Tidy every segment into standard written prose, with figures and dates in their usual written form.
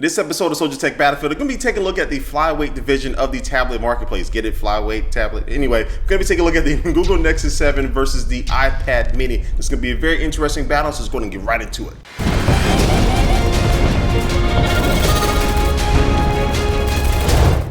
This episode of Soldier Tech Battlefield, we're going to be taking a look at the flyweight division of the tablet marketplace. Get it? Flyweight, tablet. Anyway, we're going to be taking a look at the Google Nexus 7 versus the iPad mini. It's going to be a very interesting battle, so let's go and get right into it.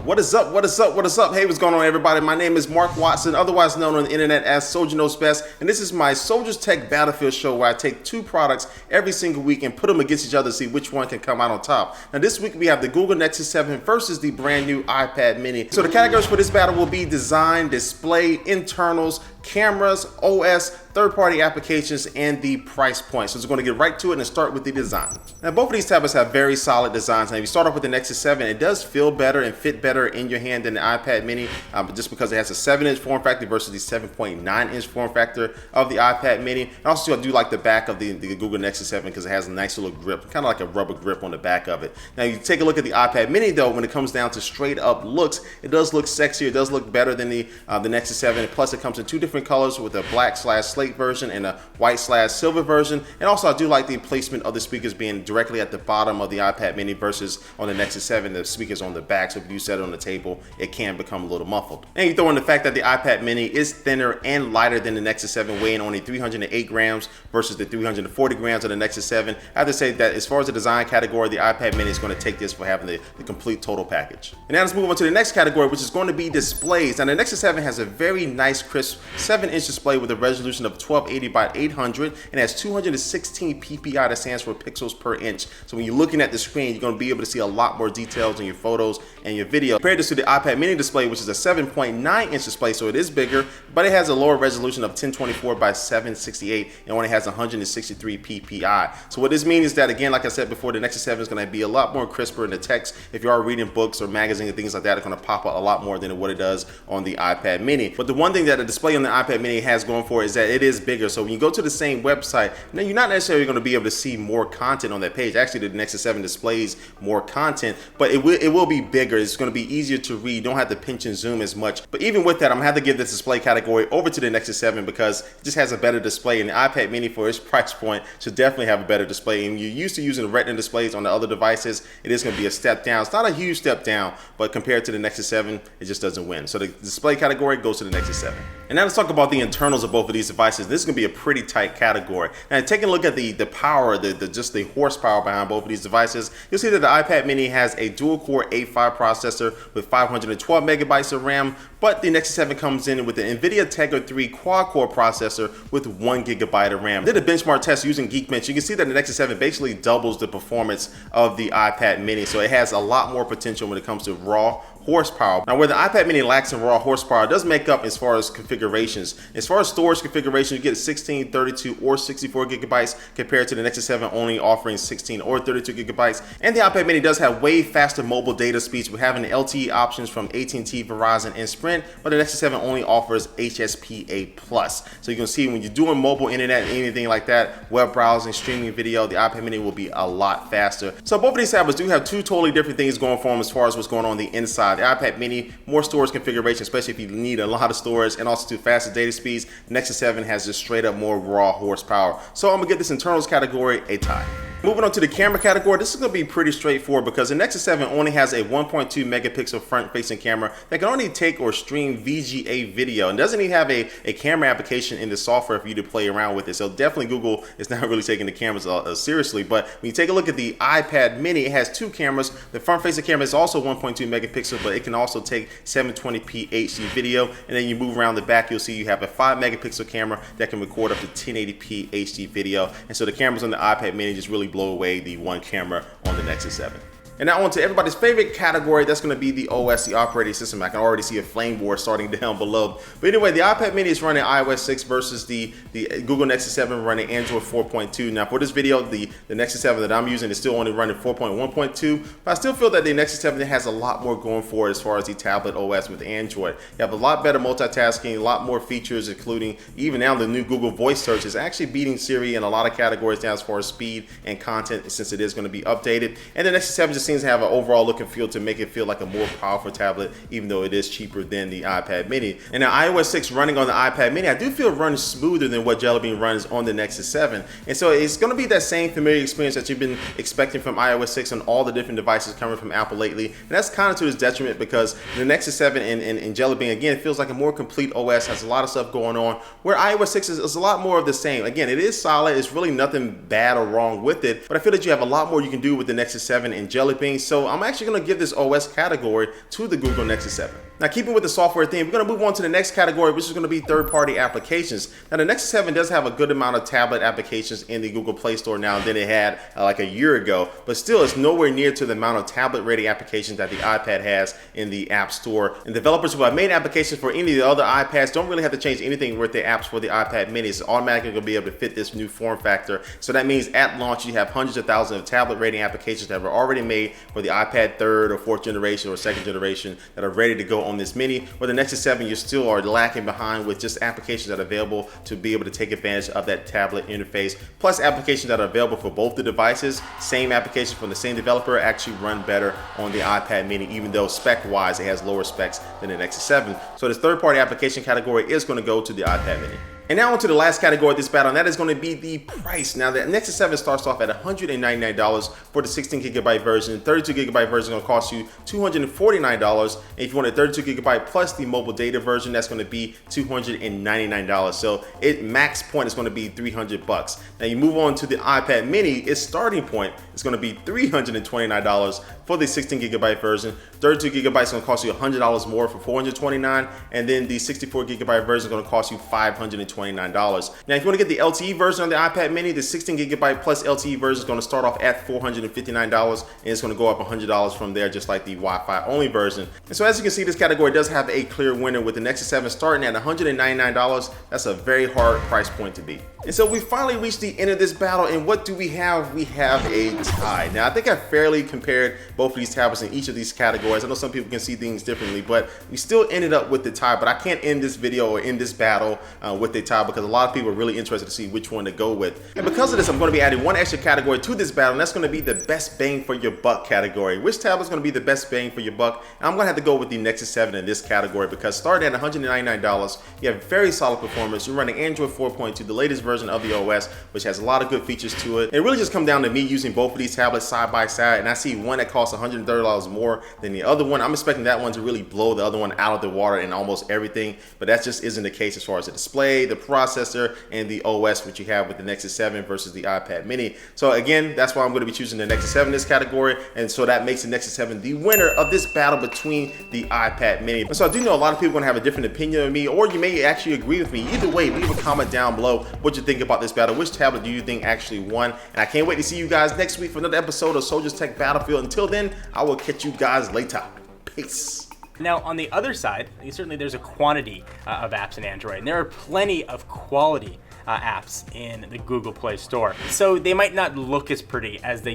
What is up? What is up? What is up? Hey, what's going on, everybody? My name is Mark Watson, otherwise known on the internet as Soldier Knows Best, and this is my Soldiers Tech Battlefield show where I take two products every single week and put them against each other to see which one can come out on top. Now, this week we have the Google Nexus 7 versus the brand new iPad mini. So the categories for this battle will be design, display, internals, cameras, OS, third-party applications, and the price point. So we're going to get right to it and start with the design. Now, both of these tablets have very solid designs. Now, if you start off with the Nexus 7, it does feel better and fit better in your hand than the iPad mini, but just because it has a 7-inch form factor versus the 7.9-inch form factor of the iPad mini. And also, I do like the back of the Google Nexus 7 because it has a nice little grip, kind of like a rubber grip on the back of it. Now, you take a look at the iPad mini, though, when it comes down to straight-up looks, it does look sexier. It does look better than the Nexus 7. Plus, it comes in two different colors with a black/slate version and a white/silver version. And also, I do like the placement of the speakers being directly at the bottom of the iPad mini versus on the Nexus 7, the speakers on the back. So if you set it on the table, it can become a little muffled. And you throw in the fact that the iPad mini is thinner and lighter than the Nexus 7, weighing only 308 grams versus the 340 grams of the Nexus 7. I have to say that as far as the design category, the iPad mini is going to take this for having the complete total package. And now let's move on to the next category, which is going to be displays. Now, the Nexus 7 has a very nice, crisp 7-inch display with a resolution of 1280 by 800 and has 216 ppi, that stands for pixels per inch. So when you're looking at the screen, you're going to be able to see a lot more details in your photos and your video. Compared this to the iPad mini display, which is a 7.9-inch display, so it is bigger, but it has a lower resolution of 1024 by 768 and only has 163 ppi. So what this means is that, again, like I said before, the Nexus 7 is going to be a lot more crisper in the text. If you are reading books or magazines and things like that, it's going to pop up a lot more than what it does on the iPad mini. But the one thing that the display on the iPad mini has going for it is that it is bigger. So when you go to the same website, then you're not necessarily going to be able to see more content on that page. Actually, the Nexus 7 displays more content, but it will be bigger. It's going to be easier to read. You don't have to pinch and zoom as much. But even with that, I'm going to have to give this display category over to the Nexus 7 because it just has a better display, and the iPad mini, for its price point, should definitely have a better display. And you're used to using Retina displays on the other devices, it is going to be a step down. It's not a huge step down, but compared to the Nexus 7, it just doesn't win. So the display category goes to the Nexus 7. And now let's talk about the internals of both of these devices. This is going to be a pretty tight category. Now, taking a look at the power, just the horsepower behind both of these devices, you'll see that the iPad mini has a dual-core A5 processor with 512 megabytes of RAM, but the Nexus 7 comes in with the NVIDIA Tegra 3 quad-core processor with 1 gigabyte of RAM. I did a benchmark test using Geekbench. You can see that the Nexus 7 basically doubles the performance of the iPad mini, so it has a lot more potential when it comes to raw horsepower. Now, where the iPad mini lacks in raw horsepower, it does make up as far as configurations. As far as storage configuration, you get 16, 32, or 64 gigabytes compared to the Nexus 7 only offering 16 or 32 gigabytes. And the iPad mini does have way faster mobile data speeds with having LTE options from AT&T, Verizon, and Sprint, but the Nexus 7 only offers HSPA+. So you can see when you're doing mobile internet and anything like that, web browsing, streaming video, the iPad mini will be a lot faster. So both of these tablets do have two totally different things going for them as far as what's going on the inside. The iPad mini, more storage configuration, especially if you need a lot of storage, and also to faster data speeds. Nexus 7 has just straight up more raw horsepower. So I'm gonna give this internals category a tie. Moving on to the camera category, this is going to be pretty straightforward because the Nexus 7 only has a 1.2 megapixel front-facing camera that can only take or stream VGA video and doesn't even have a camera application in the software for you to play around with it. So definitely Google is not really taking the cameras seriously. But when you take a look at the iPad mini, it has two cameras. The front-facing camera is also 1.2 megapixel, but it can also take 720p HD video. And then you move around the back, you'll see you have a 5 megapixel camera that can record up to 1080p HD video. And so the cameras on the iPad mini just really blow away the one camera on the Nexus 7. And now on to everybody's favorite category, that's going to be the OS, the operating system. I can already see a flame war starting down below. But anyway, the iPad mini is running iOS 6 versus the Google Nexus 7 running Android 4.2. Now for this video, the Nexus 7 that I'm using is still only running 4.1.2, but I still feel that the Nexus 7 has a lot more going for it as far as the tablet OS with Android. You have a lot better multitasking, a lot more features, including even now the new Google voice search is actually beating Siri in a lot of categories now as far as speed and content since it is going to be updated. And the Nexus 7 just just seems to have an overall look and feel to make it feel like a more powerful tablet, even though it is cheaper than the iPad mini. And now iOS 6 running on the iPad mini, I do feel runs smoother than what Jelly Bean runs on the Nexus 7. And so it's going to be that same familiar experience that you've been expecting from iOS 6 on all the different devices coming from Apple lately. And that's kind of to its detriment, because the Nexus 7 and Jelly Bean, again, feels like a more complete OS, has a lot of stuff going on, where iOS 6 is a lot more of the same. Again, it is solid. It's really nothing bad or wrong with it, but I feel that you have a lot more you can do with the Nexus 7 and Jelly Bean. So I'm actually going to give this OS category to the Google Nexus 7. Now, keeping with the software theme, we're going to move on to the next category, which is going to be third-party applications. Now, the Nexus 7 does have a good amount of tablet applications in the Google Play Store now than it had like a year ago, but still it's nowhere near to the amount of tablet-ready applications that the iPad has in the App Store. And developers who have made applications for any of the other iPads don't really have to change anything with their apps for the iPad mini. It's automatically going to be able to fit this new form factor. So that means at launch, you have hundreds of thousands of tablet-ready applications that were already made for the iPad 3rd or 4th generation or 2nd generation that are ready to go on this mini. Where the Nexus 7, you still are lacking behind with just applications that are available to be able to take advantage of that tablet interface, plus applications that are available for both the devices. Same applications from the same developer actually run better on the iPad mini, even though spec-wise it has lower specs than the Nexus 7. So this third-party application category is going to go to the iPad mini. And now on to the last category of this battle, and that is going to be the price. Now, the Nexus 7 starts off at $199 for the 16GB version. 32GB version is going to cost you $249. And if you want a 32GB plus the mobile data version, that's going to be $299. So max point is going to be $300. Now, you move on to the iPad mini, its starting point is going to be $329 for the 16GB version. 32GB is going to cost you $100 more for $429, and then the 64GB version is going to cost you $529. Now, if you want to get the LTE version of the iPad mini, the 16GB plus LTE version is going to start off at $459, and it's going to go up $100 from there, just like the Wi-Fi only version. And so as you can see, this category does have a clear winner with the Nexus 7 starting at $199. That's a very hard price point to beat. And so we finally reached the end of this battle, and what do we have? We have a tie. Now, I think I fairly compared both of these tablets in each of these categories. I know some people can see things differently, but we still ended up with the tie. But I can't end this video or end this battle with the tie, because a lot of people are really interested to see which one to go with. And because of this, I'm going to be adding one extra category to this battle, and that's going to be the best bang for your buck category. Which tablet is going to be the best bang for your buck? And I'm going to have to go with the Nexus 7 in this category, because starting at $199, you have very solid performance. You're running Android 4.2, the latest version of the OS, which has a lot of good features to it. It really just comes down to me using both of these tablets side by side, and I see one that costs $130 more than the other one. I'm expecting that one to really blow the other one out of the water in almost everything, but that just isn't the case as far as the display, the processor, and the OS, which you have with the Nexus 7 versus the iPad mini. So again, that's why I'm going to be choosing the Nexus 7 in this category, and so that makes the Nexus 7 the winner of this battle between the iPad mini. And so I do know a lot of people are going to have a different opinion of me, or you may actually agree with me. Either way, leave a comment down below what you think about this battle. Which tablet do you think actually won? And I can't wait to see you guys next week for another episode of Soldiers Tech Battlefield. Until then, I will catch you guys later. Peace. Now, on the other side, certainly there's a quantity of apps in Android, and there are plenty of quality apps in the Google Play Store. So they might not look as pretty as they